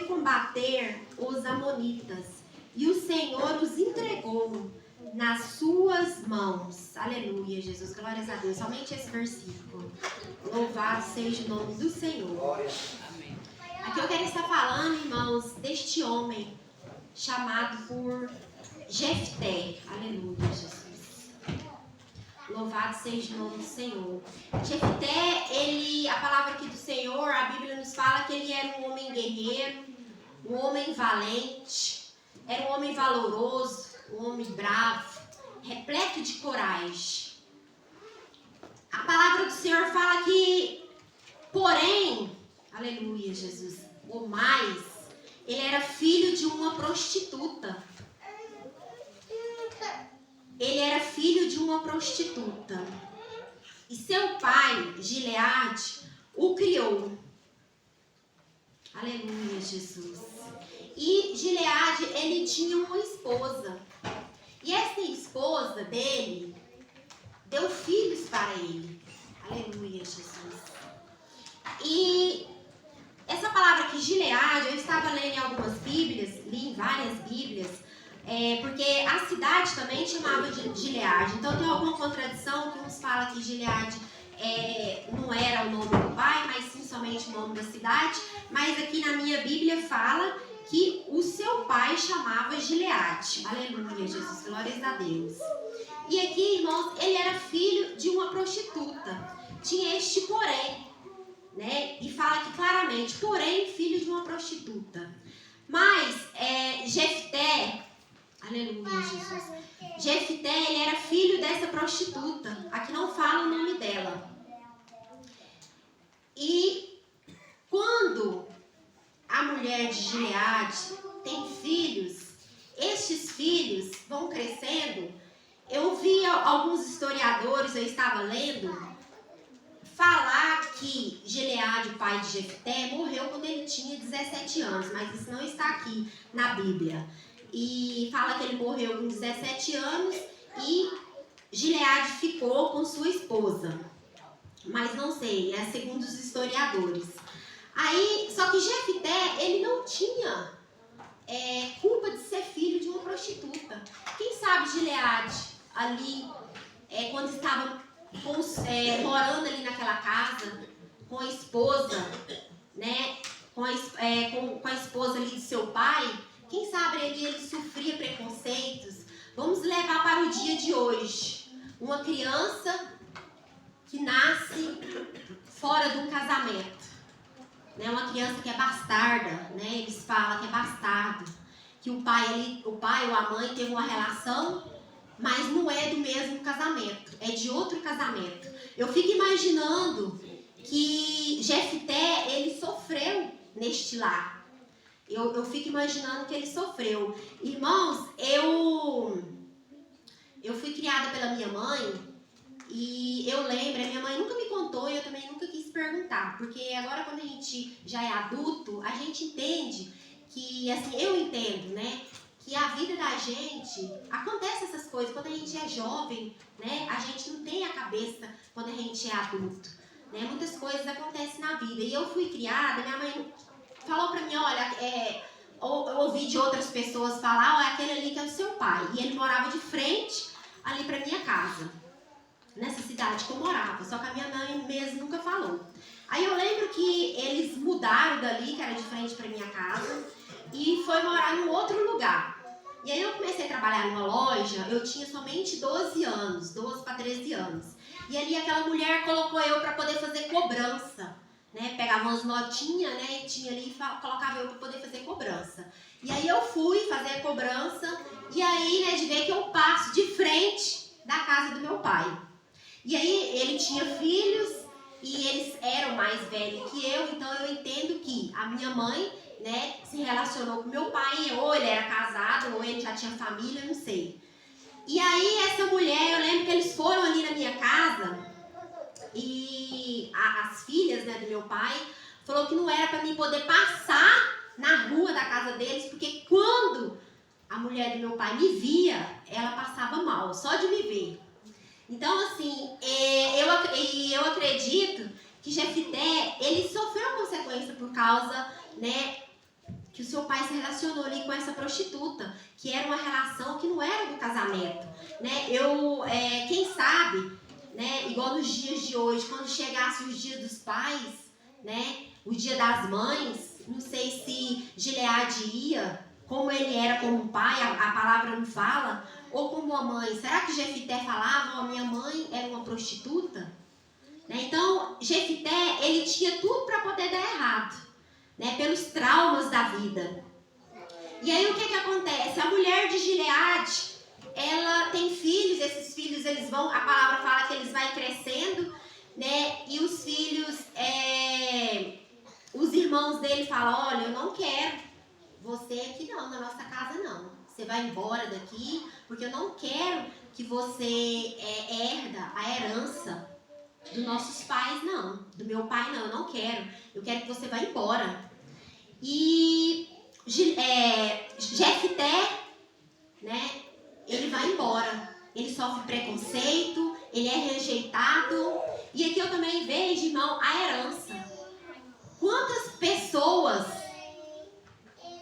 combater os amonitas, e o Senhor os entregou nas suas mãos. Aleluia, Jesus, glórias a Deus. Somente esse versículo. Louvado seja o nome do Senhor. Aqui eu quero estar falando, irmãos, deste homem chamado por Jefté. Aleluia, Jesus. Louvado seja o nome do Senhor. Jefté, a palavra aqui do Senhor, a Bíblia nos fala que ele era um homem guerreiro, um homem valente, era um homem valoroso, um homem bravo, repleto de coragem. A palavra do Senhor fala que, porém, aleluia, Jesus, ou mais, ele era filho de uma prostituta. Ele era filho de uma prostituta. E seu pai, Gileade, o criou. Aleluia, Jesus. E Gileade, ele tinha uma esposa. E essa esposa dele deu filhos para ele. Aleluia, Jesus. E essa palavra aqui, Gileade, eu estava lendo em algumas Bíblias, li em várias Bíblias, porque a cidade também chamava de Gileade. Então tem alguma contradição que uns falam que Gileade não era o nome do pai, mas sim somente o nome da cidade. Mas aqui na minha Bíblia fala que o seu pai chamava Gileade. Aleluia, Jesus, glórias a Deus. E aqui, irmãos, ele era filho de uma prostituta. Tinha este porém, né? E fala aqui claramente, porém, filho de uma prostituta. Mas Jefté, aleluia, Jesus. Jefté, ele era filho dessa prostituta. Aqui não fala o nome dela. E quando a mulher de Gileade tem filhos, estes filhos vão crescendo. Eu vi alguns historiadores, eu estava lendo, falar que Gileade, o pai de Jefté, morreu quando ele tinha 17 anos, mas isso não está aqui na Bíblia. E fala que ele morreu com 17 anos e Gileade ficou com sua esposa. Mas não sei, é segundo os historiadores. Aí, só que Jefté, ele não tinha culpa de ser filho de uma prostituta. Quem sabe Gileade, ali, quando estava morando ali naquela casa, com a esposa, né, com a esposa ali de seu pai, quem sabe ele sofria preconceitos. Vamos levar para o dia de hoje. Uma criança que nasce fora de um casamento, né, uma criança que é bastarda, né, eles falam que é bastardo, que o pai ou a mãe teve uma relação, mas não é do mesmo casamento, é de outro casamento. Eu fico imaginando que Jefté, ele sofreu neste lar. Eu fico imaginando que ele sofreu. Irmãos, eu fui criada pela minha mãe e eu lembro, a minha mãe nunca me contou e eu também nunca quis perguntar, porque agora quando a gente já é adulto, a gente entende que, assim, eu entendo, né? Que a vida da gente, acontece essas coisas, quando a gente é jovem, né, a gente não tem a cabeça quando a gente é adulto, né, muitas coisas acontecem na vida, e eu fui criada, minha mãe falou pra mim, olha, eu ouvi de outras pessoas falar, olha, aquele ali que é o seu pai, e ele morava de frente ali pra minha casa, nessa cidade que eu morava, só que a minha mãe mesmo nunca falou. Aí eu lembro que eles mudaram dali, que era de frente pra minha casa, e foi morar num outro lugar. E aí eu comecei a trabalhar numa loja, eu tinha somente 12 anos, 12 para 13 anos. E ali aquela mulher colocou eu para poder fazer cobrança, né? Pegava umas notinhas, né? E tinha ali, colocava eu para poder fazer cobrança. E aí eu fui fazer a cobrança, e aí, né, de ver que eu passo de frente da casa do meu pai. E aí ele tinha filhos, e eles eram mais velhos que eu, então eu entendo que a minha mãe, né, se relacionou com meu pai, ou ele era casado, ou ele já tinha família, eu não sei. E aí essa mulher, eu lembro que eles foram ali na minha casa, e as filhas, né, do meu pai, falou que não era para mim poder passar na rua da casa deles, porque quando a mulher do meu pai me via, ela passava mal, só de me ver. Então, assim, eu acredito que Jefté, ele sofreu consequência por causa, né, que essa prostituta, que era uma relação que não era do casamento, né? Quem sabe, né, igual nos dias de hoje, quando chegasse os dias dos pais, né, o dia das mães, não sei se Gileade ia, como ele era como pai, a palavra não fala, ou como a mãe. Será que Jefité falava, a minha mãe era uma prostituta? Né? Então, Jefité, ele tinha tudo para poder dar errado, né, pelos traumas da vida. E aí o que acontece? A mulher de Gileade, ela tem filhos, esses filhos, eles vão, a palavra fala que eles vão crescendo, né? E os filhos, os irmãos dele falam, olha, eu não quero você aqui não, na nossa casa não. Você vai embora daqui, porque eu não quero que você herda a herança dos nossos pais, não. Do meu pai, não, eu não quero. Eu quero que você vá embora. E Jefité, né, ele vai embora. Ele sofre preconceito, ele é rejeitado. E aqui eu também vejo, irmão, a herança. Quantas pessoas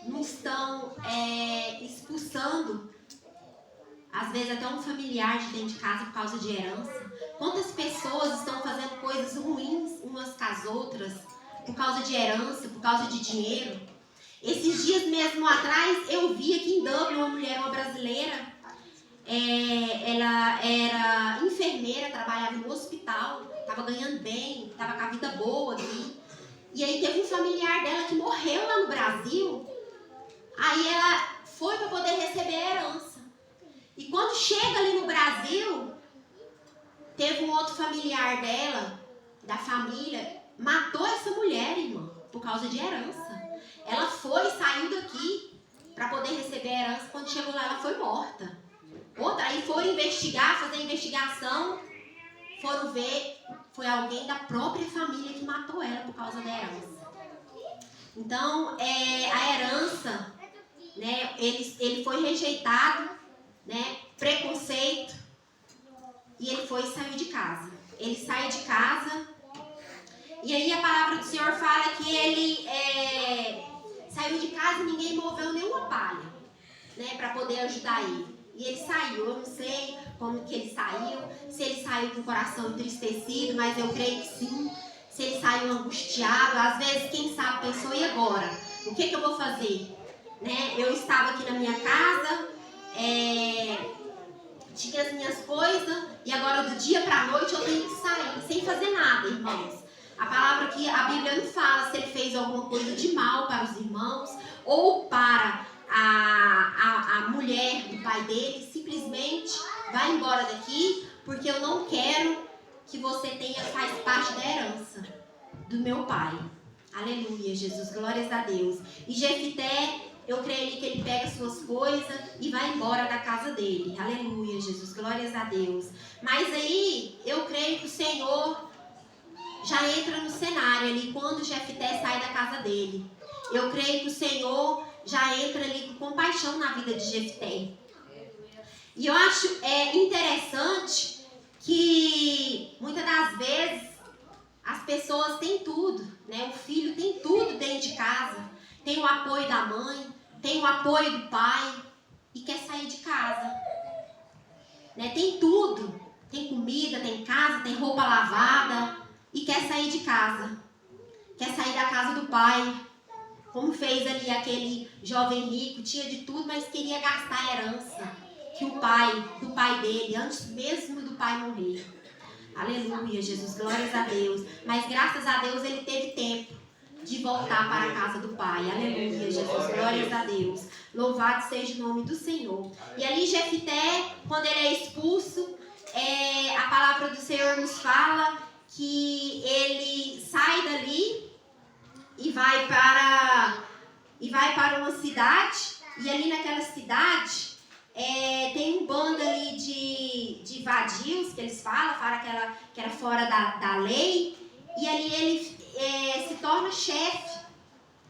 não estão expulsando, às vezes até um familiar de dentro de casa por causa de herança? Quantas pessoas estão fazendo coisas ruins umas com as outras por causa de herança, por causa de dinheiro? Esses dias mesmo atrás eu vi aqui em Dublin uma brasileira, ela era enfermeira, trabalhava no hospital, estava ganhando bem, estava com a vida boa aqui. E aí teve um familiar dela que morreu lá no Brasil. Aí ela foi para poder receber a herança. E quando chega ali no Brasil, teve um outro familiar dela, da família, matou essa mulher, irmã, por causa de herança. Ela saiu daqui para poder receber a herança. Quando chegou lá, ela foi morta. Aí foram investigar, fazer investigação, foram ver, foi alguém da própria família que matou ela por causa da herança. Então, a herança, né, ele foi rejeitado, né, preconceito, e ele saiu de casa. Ele sai de casa, e aí a palavra do Senhor fala que ele saiu de casa e ninguém moveu nenhuma palha, né, para poder ajudar ele. E ele saiu, eu não sei como que ele saiu, se ele saiu com o coração entristecido, mas eu creio que sim. Se ele saiu angustiado, às vezes, quem sabe, pensou, e agora? O que eu vou fazer? Né? Eu estava aqui na minha casa, tinha as minhas coisas, e agora do dia para a noite eu tenho que sair, sem fazer nada, irmãos. A palavra que a Bíblia não fala se ele fez alguma coisa de mal para os irmãos, ou para a mulher do pai dele, simplesmente vai embora daqui, porque eu não quero que você faz parte da herança do meu pai. Aleluia, Jesus, glórias a Deus. E Jefité, eu creio que ele pega suas coisas e vai embora da casa dele. Aleluia, Jesus, glórias a Deus. Mas aí, eu creio que o Senhor já entra no cenário ali, quando Jefité sai da casa dele. Eu creio que o Senhor já entra ali com compaixão na vida de Jefité. E eu acho interessante que muitas das vezes as pessoas têm tudo, né? O filho tem tudo dentro de casa, tem o apoio da mãe, tem o apoio do pai e quer sair de casa, né? Tem tudo, tem comida, tem casa, tem roupa lavada e quer sair de casa, quer sair da casa do pai, como fez ali aquele jovem rico, tinha de tudo, mas queria gastar a herança que do pai dele, antes mesmo do pai morrer. Aleluia, Jesus, glórias a Deus. Mas graças a Deus ele teve tempo de voltar para a casa do pai. Aleluia, Jesus, glórias a Deus. Louvado seja o nome do Senhor. E ali Jefité, quando ele é expulso, a palavra do Senhor nos fala que ele sai dali e vai para uma cidade. E ali naquela cidade tem um bando ali de vadios, que eles falam que era fora da lei, e ali ele se torna chefe,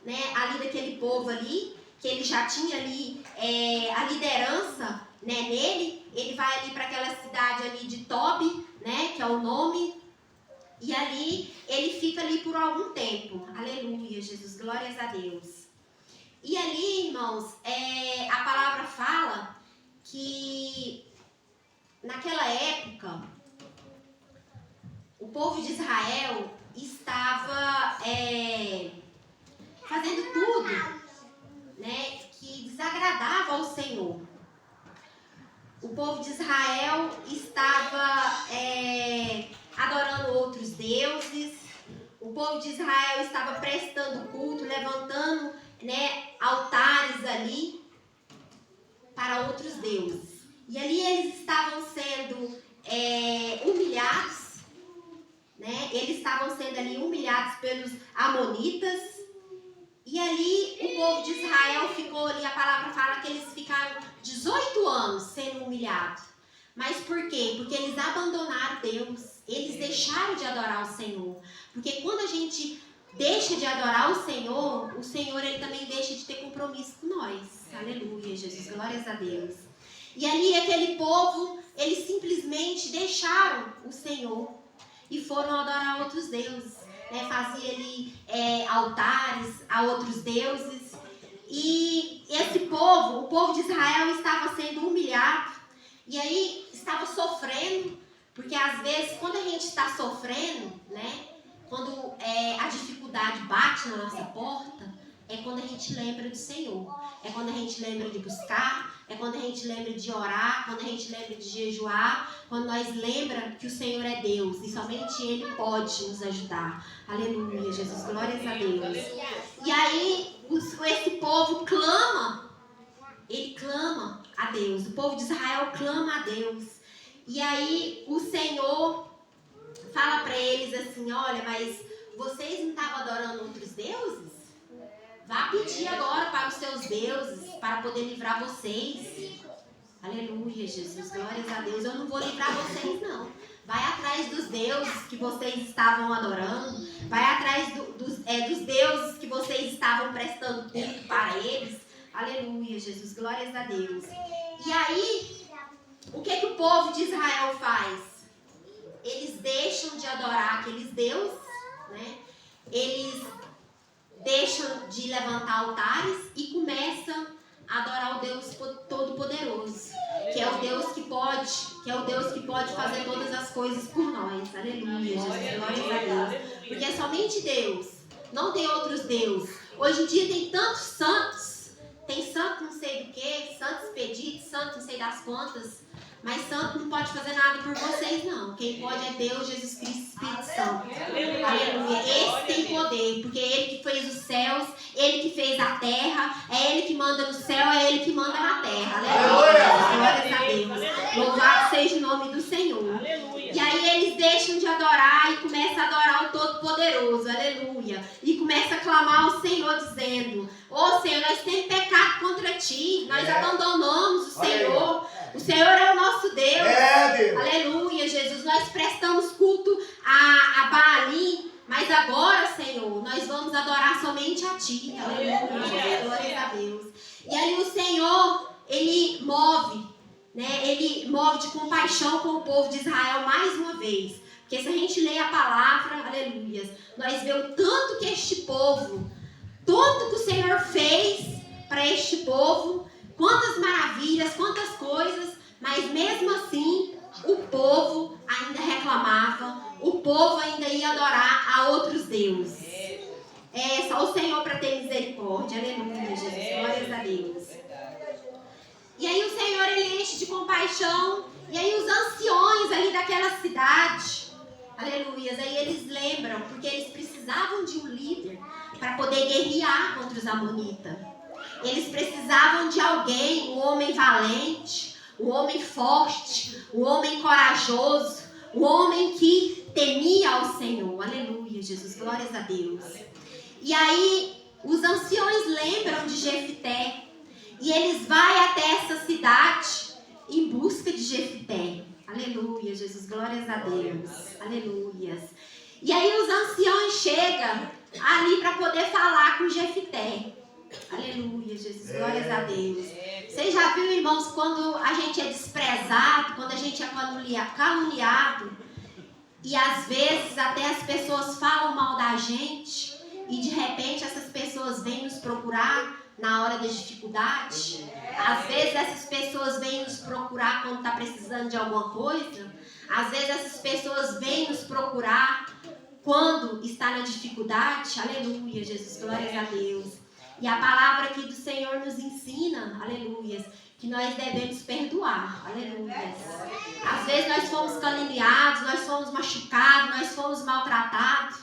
né, ali daquele povo ali, que ele já tinha ali a liderança, né, nele. Ele vai ali para aquela cidade ali de Tobi, né, que é o nome, e ali ele fica ali por algum tempo. Aleluia, Jesus, glórias a Deus. E ali, irmãos, a palavra fala que naquela época o povo de Israel estava fazendo tudo, né, que desagradava ao Senhor. O povo de Israel estava adorando outros deuses. O povo de Israel estava prestando culto, levantando, né, altares ali para outros deuses. E ali eles estavam sendo humilhados, né? Eles estavam sendo ali humilhados pelos amonitas. E ali o povo de Israel ficou ali, a palavra fala que eles ficaram 18 anos sendo humilhados. Mas por quê? Porque eles abandonaram Deus. Eles deixaram de adorar o Senhor. Porque quando a gente deixa de adorar o Senhor ele também deixa de ter compromisso com nós. Aleluia, Jesus, glórias a Deus. E ali aquele povo, eles simplesmente deixaram o Senhor e foram adorar outros deuses. Fazia ali altares a outros deuses. E esse povo, o povo de Israel, estava sendo humilhado. E aí estava sofrendo, porque às vezes quando a gente está sofrendo, né, quando a dificuldade bate na nossa porta, é quando a gente lembra do Senhor. É quando a gente lembra de buscar, é quando a gente lembra de orar, quando a gente lembra de jejuar, quando nós lembra que o Senhor é Deus e somente Ele pode nos ajudar. Aleluia, Jesus, glórias a Deus. E aí, esse povo clama, ele clama a Deus, o povo de Israel clama a Deus. E aí, o Senhor fala para eles assim, olha, mas vocês não estavam adorando outros deuses? Vá pedir agora para os seus deuses, para poder livrar vocês. Aleluia, Jesus, glórias a Deus. Eu não vou livrar vocês, não. Vai atrás dos deuses que vocês estavam adorando. Vai atrás dos deuses que vocês estavam prestando culto para eles. Aleluia, Jesus, glórias a Deus. E aí, o que o povo de Israel faz? Eles deixam de adorar aqueles deuses, né? Eles deixam de levantar altares e começam a adorar o Deus Todo-Poderoso, que é o Deus que pode fazer todas as coisas por nós. Aleluia, Jesus, glórias a Deus. Porque é somente Deus, não tem outros deuses. Hoje em dia tem tantos santos, tem santo não sei do que, santo expedito, santo não sei das quantas. Mas santo não pode fazer nada por vocês, não. Quem pode é Deus, Jesus Cristo, Espírito Santo. Aleluia. Esse tem poder, porque é Ele que fez os céus, Ele que fez a terra, é Ele que manda no céu, é Ele que manda na terra. Aleluia. Glórias a Deus. Louvado seja o nome do Senhor. E aí eles deixam de adorar e começam a adorar o Todo-Poderoso. Aleluia. E começam a clamar ao Senhor, dizendo: Ô Senhor, nós temos pecado contra Ti, nós abandonamos o Senhor. O Senhor é o nosso Deus. Deus. Aleluia, Jesus. Nós prestamos culto a Baalim, mas agora, Senhor, nós vamos adorar somente a Ti. Aleluia, Jesus. Glória a Deus. E aí o Senhor, Ele move, né? Ele move de compaixão com o povo de Israel mais uma vez. Porque se a gente lê a palavra, aleluia, nós vemos tanto que este povo, tanto que o Senhor fez para este povo, quantas maravilhas, quantas coisas, mas mesmo assim o povo ainda reclamava, o povo ainda ia adorar a outros deuses. É só o Senhor para ter misericórdia, aleluia, Jesus, glórias a Deus. E aí o Senhor, Ele enche de compaixão, e aí os anciões ali daquela cidade, aleluia, aí eles lembram, porque eles precisavam de um líder para poder guerrear contra os amonitas. Eles precisavam de alguém, um homem valente, um homem forte, um homem corajoso, um homem que temia ao Senhor. Aleluia, Jesus, glórias a Deus. E aí, os anciões lembram de Jefité, e eles vão até essa cidade em busca de Jefité. Aleluia, Jesus, glórias a Deus. Aleluia. E aí, os anciões chegam ali para poder falar com Jefité. Aleluia, Jesus, glórias a Deus. Você já viu, irmãos, quando a gente é desprezado, quando a gente é caluniado, e às vezes até as pessoas falam mal da gente, e de repente essas pessoas vêm nos procurar na hora da dificuldade. Às vezes essas pessoas vêm nos procurar quando está precisando de alguma coisa. Às vezes essas pessoas vêm nos procurar quando está na dificuldade. Aleluia, Jesus, glórias a Deus. E a palavra aqui do Senhor nos ensina, aleluia, que nós devemos perdoar, aleluia. Às vezes nós fomos caluniados, nós fomos machucados, nós fomos maltratados,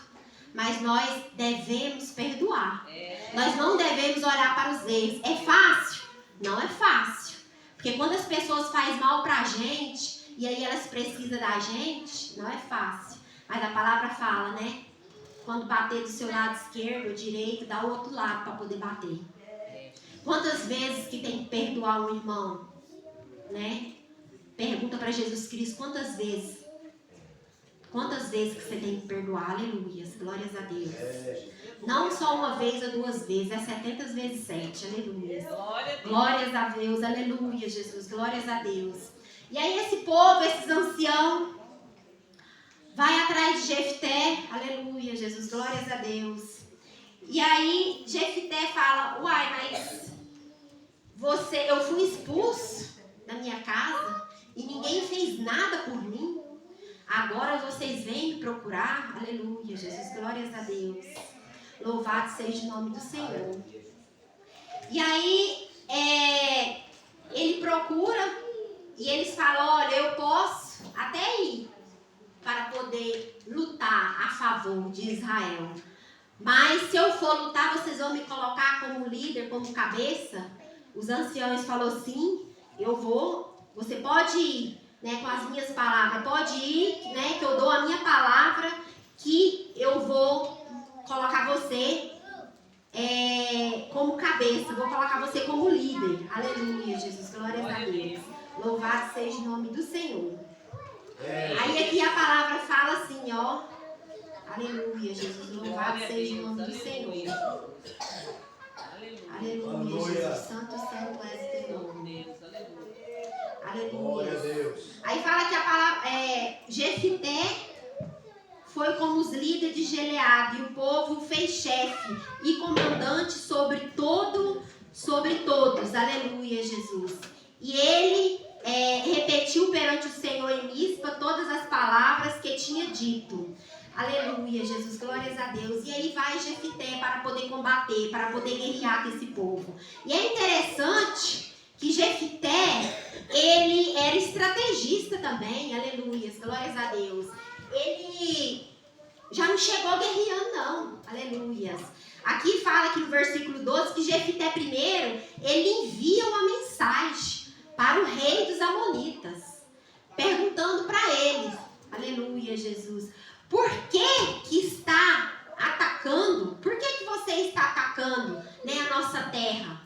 mas nós devemos perdoar. Nós não devemos olhar para os erros. É fácil? Não é fácil. Porque quando as pessoas fazem mal para a gente, e aí elas precisam da gente, não é fácil. Mas a palavra fala, né? Quando bater do seu lado esquerdo ou direito, dá o outro lado para poder bater. Quantas vezes que tem que perdoar um irmão, né? Pergunta para Jesus Cristo, quantas vezes? Quantas vezes que você tem que perdoar? Aleluia, glórias a Deus. Não só uma vez ou duas vezes, é 70 vezes 7, aleluia. Glórias a Deus, aleluia, Jesus, glórias a Deus. E aí esse povo, esses anciãos, vai atrás de Jefté, aleluia, Jesus, glórias a Deus. E aí Jefté fala, uai, mas eu fui expulso da minha casa e ninguém fez nada por mim. Agora vocês vêm me procurar, aleluia, Jesus, glórias a Deus. Louvado seja o nome do Senhor. E aí ele procura e eles falam, olha, eu posso até ir para poder lutar a favor de Israel. Mas se eu for lutar, vocês vão me colocar como líder, como cabeça? Os anciãos falaram, sim, eu vou. Você pode ir, né, com as minhas palavras. Pode ir, né, que eu dou a minha palavra, que eu vou colocar você como cabeça. Vou colocar você como líder. Aleluia, Jesus, glórias a Deus. Louvado seja o nome do Senhor. Aí aqui a palavra fala assim, ó. Aleluia, Jesus, louvado seja o nome do Senhor. Aleluia, Jesus, santo é teu nome. Aleluia. Aí fala que a palavra Jefté foi como os líderes de Gileade, e o povo fez chefe e comandante sobre todos. Aleluia, Jesus. E ele repetiu perante o Senhor em Mispa todas as palavras que tinha dito. Aleluia, Jesus, glórias a Deus. E aí vai Jefté para poder combater, para poder guerrear com esse povo. E é interessante que Jefté, ele era estrategista também, aleluia, glórias a Deus. Ele já não chegou guerreando não, aleluia. Aqui fala aqui no versículo 12 que Jefté primeiro, ele envia uma mensagem para o rei dos Amonitas, perguntando para eles, aleluia, Jesus, por que está atacando? Por que você está atacando, né, a nossa terra?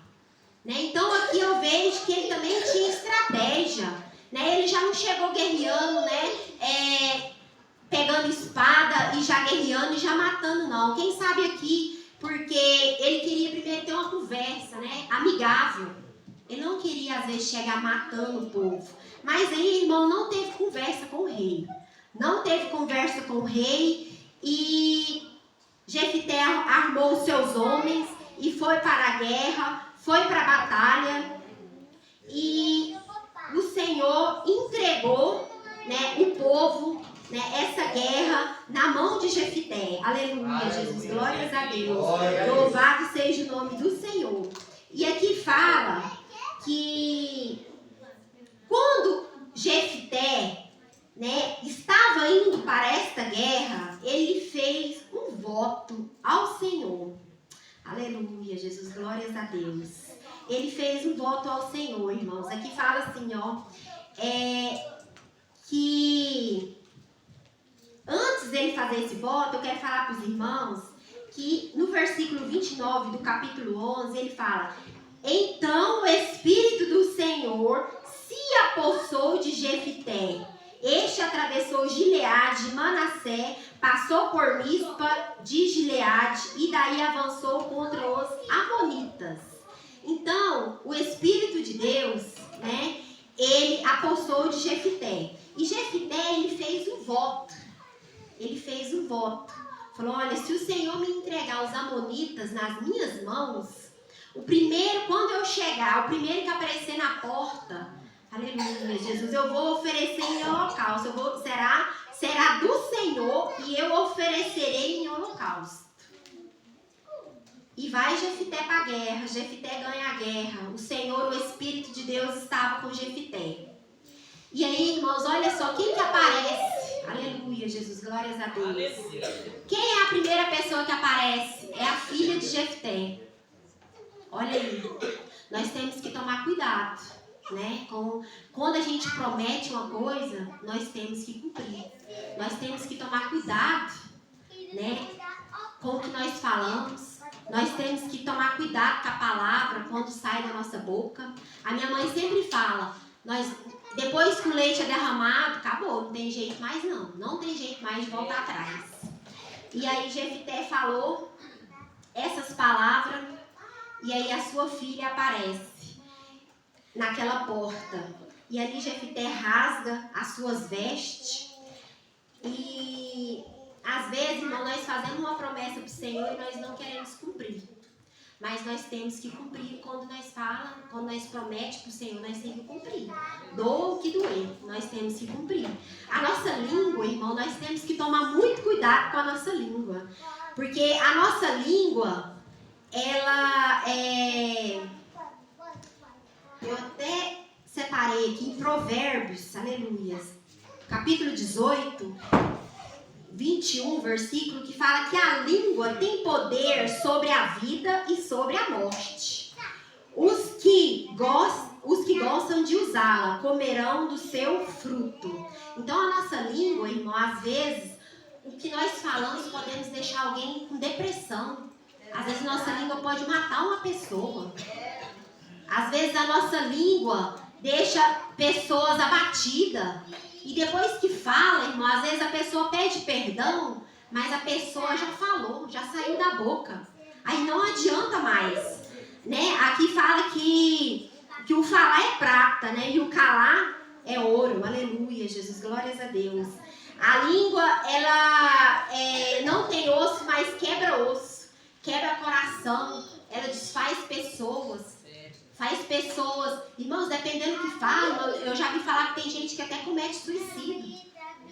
Né? Então aqui eu vejo que ele também tinha estratégia, né? Ele já não chegou guerreando, né, pegando espada e já guerreando e já matando, não. Quem sabe aqui, porque ele queria primeiro ter uma conversa, né, amigável. Ele não queria, às vezes, chegar matando o povo. Mas aí, irmão, não teve conversa com o rei. Não teve conversa com o rei. E Jefté armou os seus homens e foi para a guerra, foi para a batalha. E o Senhor entregou, né, o povo, né, essa guerra na mão de Jefté. Aleluia, Jesus, glórias a Deus. Louvado seja o nome do Senhor. E aqui fala que quando Jefté, né, estava indo para esta guerra, ele fez um voto ao Senhor. Aleluia, Jesus, glórias a Deus. Ele fez um voto ao Senhor, irmãos. Aqui fala assim, ó, que antes dele fazer esse voto, eu quero falar para os irmãos que no versículo 29 do capítulo 11, ele fala: então o Espírito do Senhor se apossou de Jefté. Este atravessou Gileade, Manassé, passou por Mispa de Gileade e daí avançou contra os Amonitas. Então, o Espírito de Deus, né, ele apossou de Jefté. E Jefté, ele fez um voto. Ele fez um voto. Falou, olha, se o Senhor me entregar os Amonitas nas minhas mãos, quando eu chegar, o primeiro que aparecer na porta, aleluia, Jesus, eu vou oferecer em holocausto. Será do Senhor e eu oferecerei em holocausto. E vai Jefité para a guerra. Jefité ganha a guerra. O Senhor, o Espírito de Deus estava com Jefité. E aí, irmãos, olha só, quem que aparece? Aleluia, Jesus, glórias a Deus. Aleluia. Quem é a primeira pessoa que aparece? É a filha de Jefité. Olha aí, nós temos que tomar cuidado, né? Quando a gente promete uma coisa, nós temos que cumprir. Nós temos que tomar cuidado, né? Com o que nós falamos. Nós temos que tomar cuidado com a palavra quando sai da nossa boca. A minha mãe sempre fala, depois que o leite é derramado, acabou, não tem jeito mais não. Não tem jeito mais de voltar atrás. E aí Jefité falou essas palavras e aí a sua filha aparece naquela porta. E ali Jefité rasga as suas vestes. E às vezes, irmão, nós fazemos uma promessa para o Senhor e nós não queremos cumprir. Mas nós temos que cumprir quando nós prometemos para o Senhor, nós temos que cumprir. Doa o que doer, nós temos que cumprir. A nossa língua, irmão, nós temos que tomar muito cuidado com a nossa língua. Porque a nossa língua, ela é... Eu até separei aqui em Provérbios, aleluia, capítulo 18, 21, versículo, que fala que a língua tem poder sobre a vida e sobre a morte. Os que gostam de usá-la comerão do seu fruto. Então a nossa língua, irmão, às vezes, o que nós falamos podemos deixar alguém com depressão. Às vezes nossa língua pode matar uma pessoa. Às vezes a nossa língua deixa pessoas abatidas. E depois que fala, irmão, às vezes a pessoa pede perdão, mas a pessoa já falou, já saiu da boca. Aí não adianta mais, né? Aqui fala que o falar é prata, né? E o calar é ouro. Aleluia, Jesus, glórias a Deus. A língua, ela não tem osso, mas quebra osso, quebra coração, ela desfaz pessoas. Faz pessoas, irmãos, dependendo do que fala, eu já vi falar que tem gente que até comete suicídio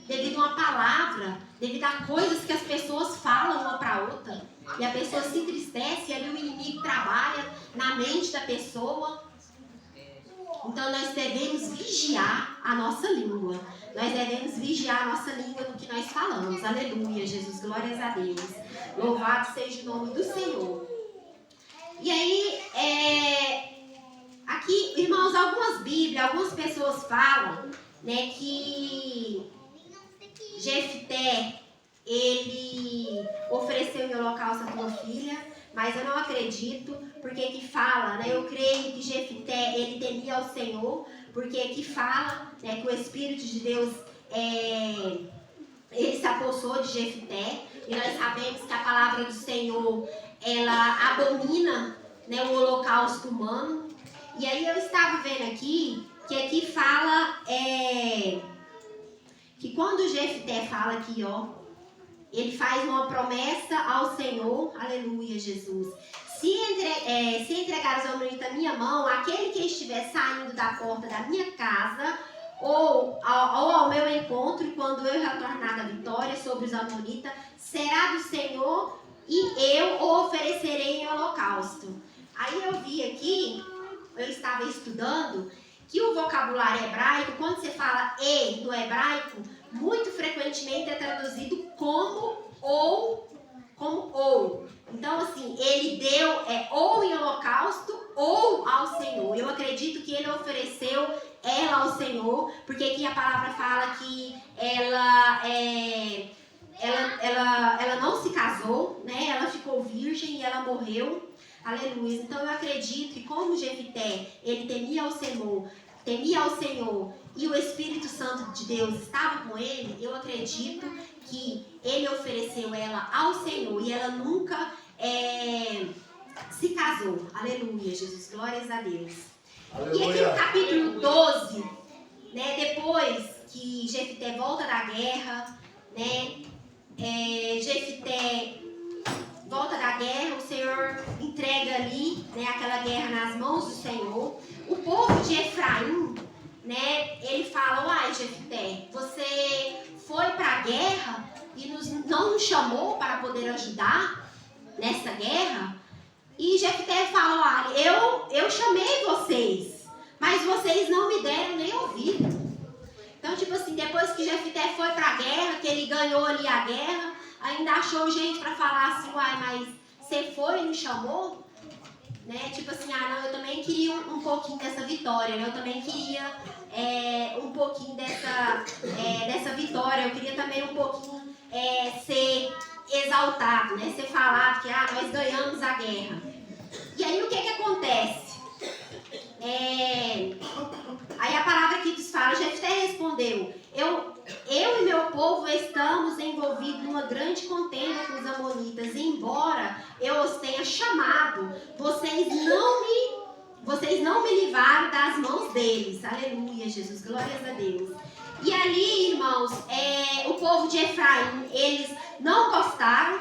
devido a uma palavra, devido a coisas que as pessoas falam uma para outra. E a pessoa se entristece e ali o inimigo trabalha na mente da pessoa. Então nós devemos vigiar a nossa língua. Nós devemos vigiar a nossa língua no que nós falamos. Aleluia, Jesus, glórias a Deus. Louvado seja o nome do Senhor. E aí, aqui, irmãos, algumas Bíblias, algumas pessoas falam, né, que Jefité, ele ofereceu em holocausto a tua filha, mas eu não acredito, porque que fala, né, eu creio que Jefité, ele temia ao Senhor, porque que fala, né, que o Espírito de Deus, ele se apossou de Jefité, e nós sabemos que a palavra do Senhor, ela abomina, né, o holocausto humano. E aí eu estava vendo aqui, que aqui fala, que quando Jefité fala aqui, ó, ele faz uma promessa ao Senhor, aleluia, Jesus. Se entregares ao menino da minha mão, aquele que estiver saindo da porta da minha casa, ou ao meu encontro, quando eu retornar da vitória sobre os amonitas, será do Senhor e eu o oferecerei em holocausto. Aí eu vi aqui, eu estava estudando, que o vocabulário hebraico, quando você fala e no hebraico, muito frequentemente é traduzido como ou. Então, assim, ele deu ou em holocausto ou ao Senhor. Eu acredito que ele ofereceu ela ao Senhor, porque aqui a palavra fala que ela não se casou, né? Ela ficou virgem e ela morreu. Aleluia. Então eu acredito que como Jefité, ele temia ao Senhor e o Espírito Santo de Deus estava com ele, eu acredito que ele ofereceu ela ao Senhor e ela nunca se casou. Aleluia, Jesus, glórias a Deus. Aleluia. E aqui no capítulo 12, né, depois que Jefité volta da guerra, né, Jefité volta da guerra, o Senhor entrega ali, né, aquela guerra nas mãos do Senhor. O povo de Efraim, né, ele fala: uai, Jefté, você foi para a guerra e não nos chamou para poder ajudar nessa guerra? E Jefté fala: olha, eu chamei vocês, mas vocês não me deram nem ouvido. Então, tipo assim, depois que Jefté foi para a guerra, que ele ganhou ali a guerra, ainda achou gente para falar assim: uai, mas você foi e não chamou? Né? Tipo assim, não, eu também queria um pouquinho dessa vitória, né? Eu também queria um pouquinho dessa vitória, eu queria também um pouquinho ser exaltado, né? Ser falado que nós ganhamos a guerra. E aí o que acontece? Aí a palavra aqui nos fala: Jefté respondeu: eu e meu povo estamos envolvidos numa grande contenda com os amonitas. Embora eu os tenha chamado, vocês não me livraram das mãos deles. Aleluia, Jesus, glórias a Deus. E ali, irmãos, o povo de Efraim, eles não gostaram,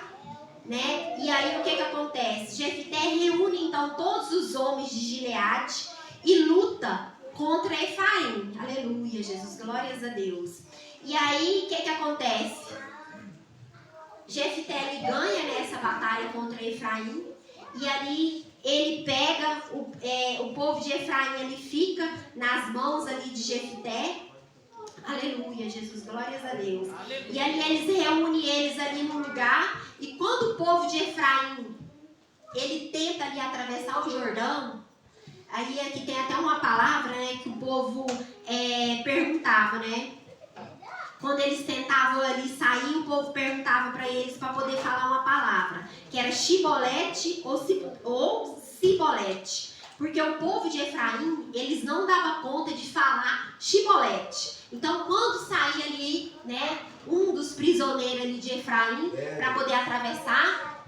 né? E aí o que acontece? Jefté reúne então todos os homens de Gileade e luta contra Efraim. Aleluia, Jesus, glórias a Deus. E aí o que acontece? Jefté ele ganha nessa batalha contra Efraim. E ali ele pega o povo de Efraim, ele fica nas mãos ali de Jefté. Aleluia, Jesus, glórias a Deus. Aleluia. E ali eles reúnem eles ali num lugar. E quando o povo de Efraim ele tenta ali atravessar o Jordão, aí aqui tem até uma palavra, né, que o povo perguntava, né? Quando eles tentavam ali sair, o povo perguntava para eles para poder falar uma palavra, que era Shibolete ou Sibolete. Porque o povo de Efraim, eles não davam conta de falar Shibolete. Então, quando saía ali, né, um dos prisioneiros ali de Efraim para poder atravessar,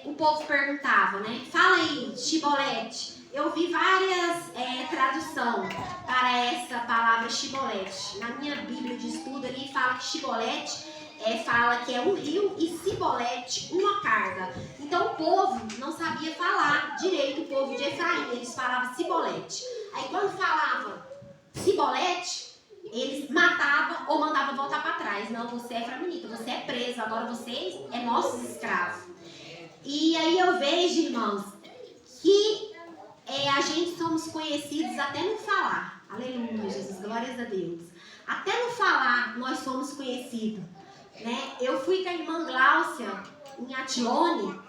o povo perguntava, né? Fala aí, Shibolete. Eu vi várias traduções para essa palavra Shibolete. Na minha Bíblia de estudo ali fala que Shibolete fala que é um rio e Sibolete uma carga. Então o povo não sabia falar direito, o povo de Efraim, eles falavam Sibolete. Aí quando falava Sibolete, eles matavam ou mandavam voltar para trás. Não, você é efraimita, você é preso, agora você é nosso escravo. E aí eu vejo, irmãos, que a gente somos conhecidos até no falar. Aleluia, Jesus, glórias a Deus. Até no falar nós somos conhecidos, né? Eu fui com a irmã Gláucia em Atilone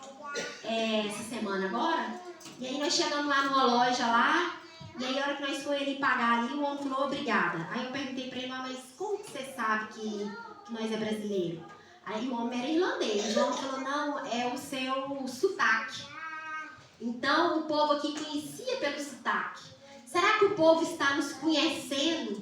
essa semana agora. E aí nós chegamos lá numa loja lá. E aí a hora que nós fomos ali pagar ali, o homem falou obrigada. Aí eu perguntei para ele: mas como que você sabe que nós é brasileiro? Aí o homem era irlandês. O homem falou: não, é o seu sotaque. Então, o povo aqui conhecia pelo sotaque. Será que o povo está nos conhecendo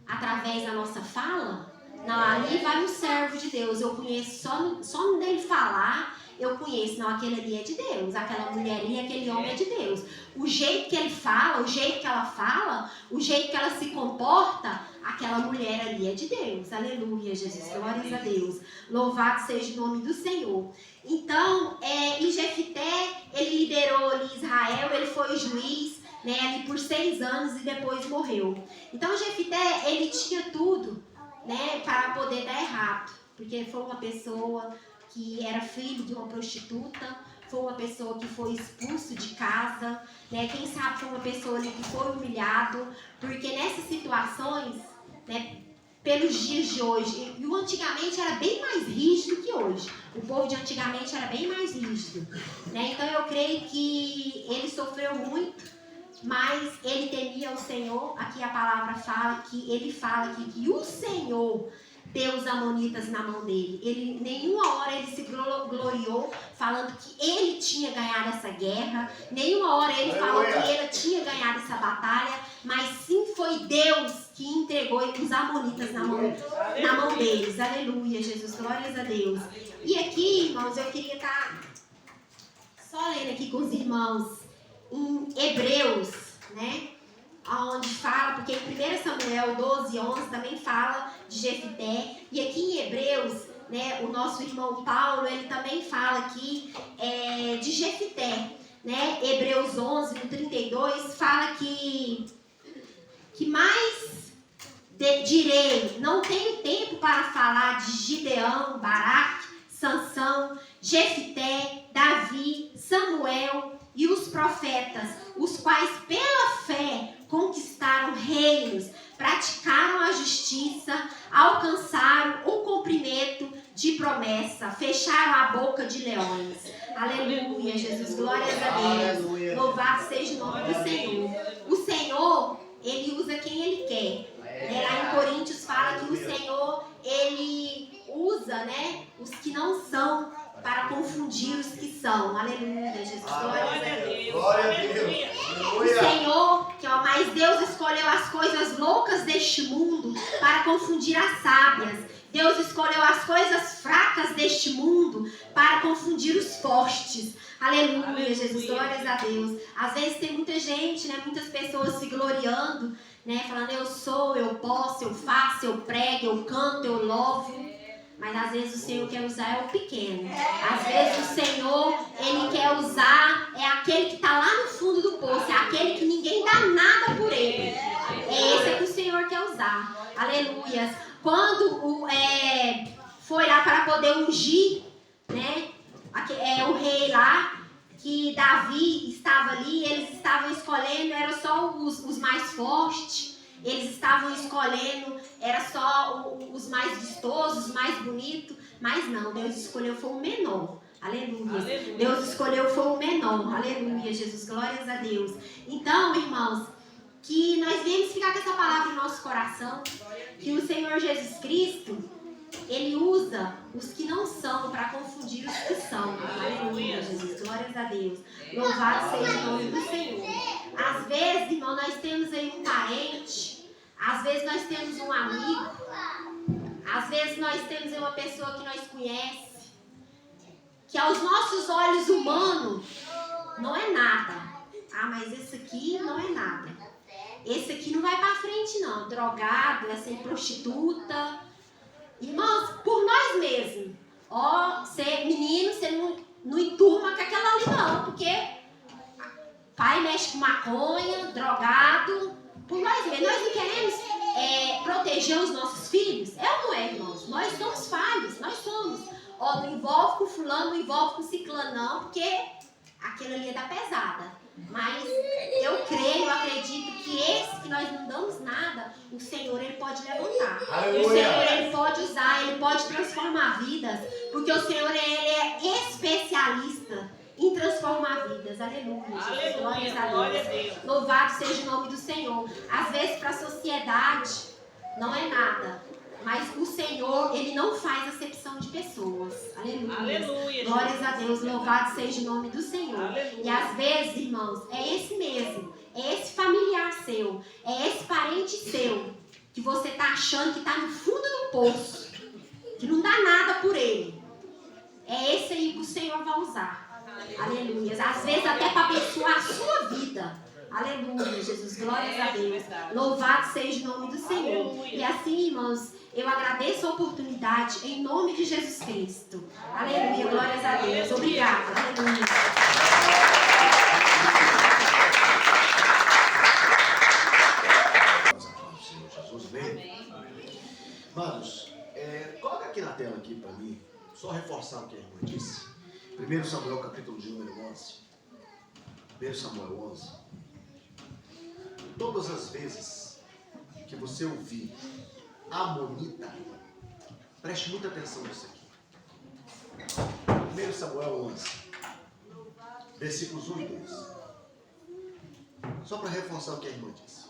através da nossa fala? Não, ali vai um servo de Deus. Eu conheço só no dele falar, eu conheço. Não, aquele ali é de Deus. Aquela mulher ali, aquele homem é de Deus. O jeito que ele fala, o jeito que ela fala, o jeito que ela se comporta, aquela mulher ali é de Deus. Aleluia, Jesus. Glórias a Deus. Louvado seja o nome do Senhor. Então, e Jefté, ele liderou ali Israel, ele foi juiz, né, ali por 6 anos e depois morreu. Então, Jefté, ele tinha tudo, né, para poder dar errado. Porque ele foi uma pessoa que era filho de uma prostituta, foi uma pessoa que foi expulso de casa, né, quem sabe foi uma pessoa ali que foi humilhado, porque nessas situações, né, pelos dias de hoje, e o antigamente era bem mais rígido que hoje. O povo de antigamente era bem mais rígido, né? Então eu creio que ele sofreu muito, mas ele temia o Senhor. Aqui a palavra fala que ele fala que o Senhor deu os amonitas na mão dele. Ele, nenhuma hora ele se gloriou falando que ele tinha ganhado essa guerra. Nenhuma hora ele falou que ele tinha ganhado essa batalha. Mas sim foi Deus que entregou os amonitas na mão deles. Aleluia, Jesus, glórias a Deus. E aqui, irmãos, eu queria estar só lendo aqui com os irmãos em Hebreus, né? Onde fala, porque em 1 Samuel 12:11 também fala de Jefté. E aqui em Hebreus né, o nosso irmão Paulo, ele também fala aqui de Jefité, né? Hebreus 11, no 32, fala que mais direi, não tenho tempo para falar de Gideão, Baraque, Sansão, Jefité, Davi, Samuel e os profetas, os quais pela fé conquistaram reinos, praticaram a justiça, alcançaram o cumprimento de promessa, fecharam a boca de leões. Aleluia, Jesus, glórias a Deus. Louvado seja o nome do Senhor. O Senhor, ele usa quem ele quer. Lá em Coríntios fala que o Senhor, ele usa, né, os que não são para confundir os que são. Aleluia, Jesus, glórias a Deus. Glória a Deus. O Senhor, que é o mais Deus, escolheu as coisas loucas deste mundo para confundir as sábias. Deus escolheu as coisas fracas deste mundo para confundir os fortes. Aleluia, Jesus, glórias a Deus. Às vezes tem muita gente, né, muitas pessoas se gloriando, né, falando eu sou, eu posso, eu faço, eu prego, eu canto, eu louvo. Mas às vezes o Senhor quer usar o pequeno. Às vezes o Senhor, ele quer usar aquele que está lá no fundo do poço, é aquele que ninguém dá nada por ele. É esse que o Senhor quer usar. Aleluia. Quando foi lá para poder ungir, né, o rei lá, que Davi estava ali, eles estavam escolhendo, eram só os mais fortes. Eles estavam escolhendo, era só os mais vistosos, os mais bonitos, mas não, Deus escolheu foi o menor. Aleluia. Aleluia. Deus escolheu foi o menor. Aleluia, Jesus, glórias a Deus. Então, irmãos, que nós viemos ficar com essa palavra no nosso coração, que o Senhor Jesus Cristo, ele usa os que não são para confundir os que são. Aleluia, Jesus, glórias a Deus. Louvado seja o nome do Senhor. Às vezes, irmão, nós temos aí um parente, às vezes nós temos um amigo, às vezes nós temos aí uma pessoa que nós conhecemos, que aos nossos olhos humanos não é nada. Ah, mas esse aqui não é nada. Esse aqui não vai para frente não, drogado, vai ser prostituta. Irmãos, por nós mesmos, menino, você não enturma com aquela ali não, porque pai mexe com maconha, drogado, por nós mesmos. Nós não queremos proteger os nossos filhos? É ou não é, irmãos? Nós somos falhos, nós somos. Não envolve com fulano, não envolve com ciclano não, porque aquilo ali é da pesada. Mas eu creio, eu acredito que esse que nós não damos nada, o Senhor, ele pode levantar. Aleluia. O Senhor, ele pode usar, ele pode transformar vidas, porque o Senhor, ele é especialista em transformar vidas. Aleluia. Jesus, glórias a Deus. Louvado seja o nome do Senhor. Às vezes para a sociedade não é nada, mas o Senhor, ele não faz acepção de pessoas. Aleluia. Aleluia, glórias a Deus. Louvado seja o nome do Senhor. Aleluia. E às vezes, irmãos, é esse mesmo, é esse familiar seu, é esse parente seu que você está achando que está no fundo do poço, que não dá nada por ele. É esse aí que o Senhor vai usar. Aleluia. Às vezes até para abençoar a sua vida. Aleluia, Jesus, glórias a Deus. Louvado seja o nome do Senhor. Aleluia. E assim, irmãos, eu agradeço a oportunidade em nome de Jesus Cristo. Aleluia, glórias a Deus. Obrigada. Aleluia. Jesus, bem? Amados, coloca aqui na tela aqui para mim, só reforçar o que a irmã disse. 1 Samuel, capítulo de número 11. 1 Samuel 11. Todas as vezes que você ouvir Amonita, preste muita atenção nisso aqui. 1 Samuel 11, versículos 1 e 2. Só para reforçar o que a irmã disse.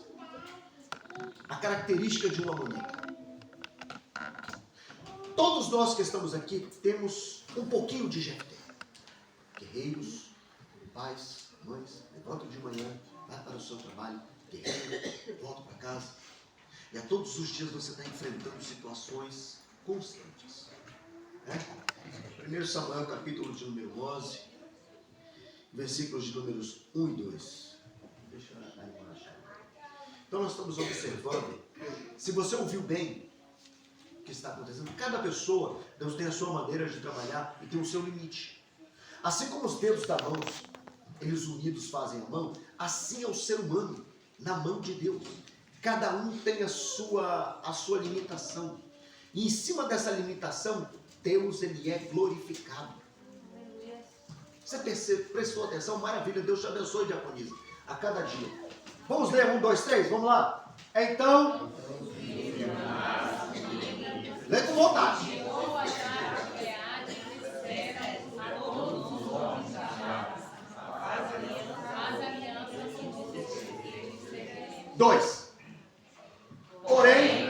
A característica de um Amonita. Todos nós que estamos aqui temos um pouquinho de Jefté. Guerreiros, pais, mães, levantam de manhã, vai para o seu trabalho, guerreiro, volta para casa. E a todos os dias você está enfrentando situações constantes. 1 Samuel, capítulo de número 11, versículos de números 1 e 2. Deixa eu achar. Então nós estamos observando, se você ouviu bem, que está acontecendo. Cada pessoa, Deus tem a sua maneira de trabalhar e tem o seu limite. Assim como os dedos da mão, eles unidos fazem a mão, assim é o ser humano na mão de Deus. Cada um tem a sua limitação. E em cima dessa limitação, Deus, ele é glorificado. Você prestou atenção? Maravilha, Deus te abençoe, diaconisa, a cada dia. Vamos ler 1, 2, 3, vamos lá. Então, lê com vontade. 2. Porém,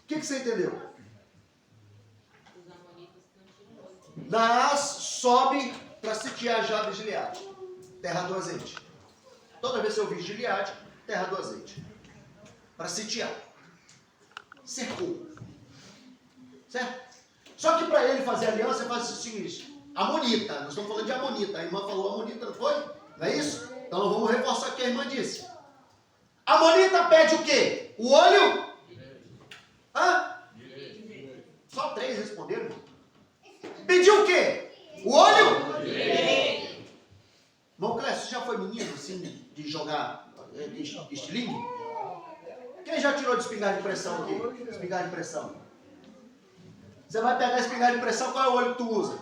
o que você entendeu? Naás sobe para sitiar Jabes de Gileade, terra do azeite. Toda vez que eu vi Gileade, terra do azeite, para sitiar, cercou, certo? Só que para ele fazer aliança, ele faz o seguinte: Amonita, nós estamos falando de Amonita, a irmã falou Amonita, não foi? Não é isso? Então vamos reforçar o que a irmã disse. Amonita pede o quê? O olho? Hã? Só 3 responderam. Pediu o quê? O olho? Irmão Clécio, você já foi menino assim de jogar de estilingue? Quem já tirou de espingarda de pressão aqui? Espingarda de pressão. Você vai pegar a espingarda de pressão, qual é o olho que tu usa?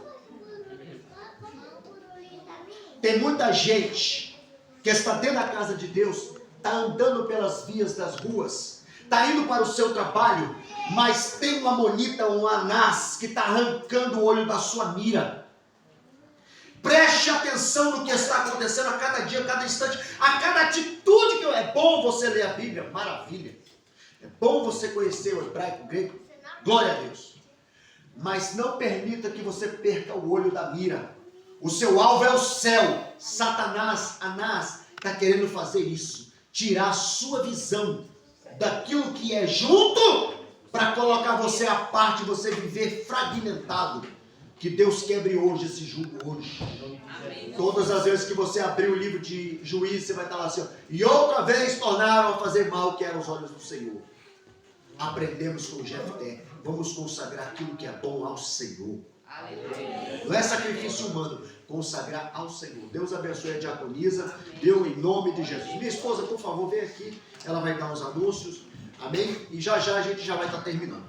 Tem muita gente que está dentro da casa de Deus, está andando pelas vias das ruas, está indo para o seu trabalho, mas tem uma amonita, um Anás, que está arrancando o olho da sua mira. Preste atenção no que está acontecendo a cada dia, a cada instante, a cada atitude que é bom você ler a Bíblia, maravilha. É bom você conhecer o hebraico, o grego, glória a Deus. Mas não permita que você perca o olho da mira. O seu alvo é o céu. Satanás, Anás, está querendo fazer isso. Tirar a sua visão daquilo que é junto, para colocar você à parte, você viver fragmentado. Que Deus quebre hoje esse jugo hoje. Amém. Todas as vezes que você abrir o livro de Juízes, você vai estar lá assim, ó, e outra vez tornaram a fazer mal que eram os olhos do Senhor. Aprendemos com Jefté. Vamos consagrar aquilo que é bom ao Senhor. Aleluia. Não é sacrifício humano, consagrar ao Senhor. Deus abençoe a diaconisa, Deus em nome de Jesus. Minha esposa, por favor, vem aqui, ela vai dar uns anúncios, amém? E já já a gente já vai estar terminando.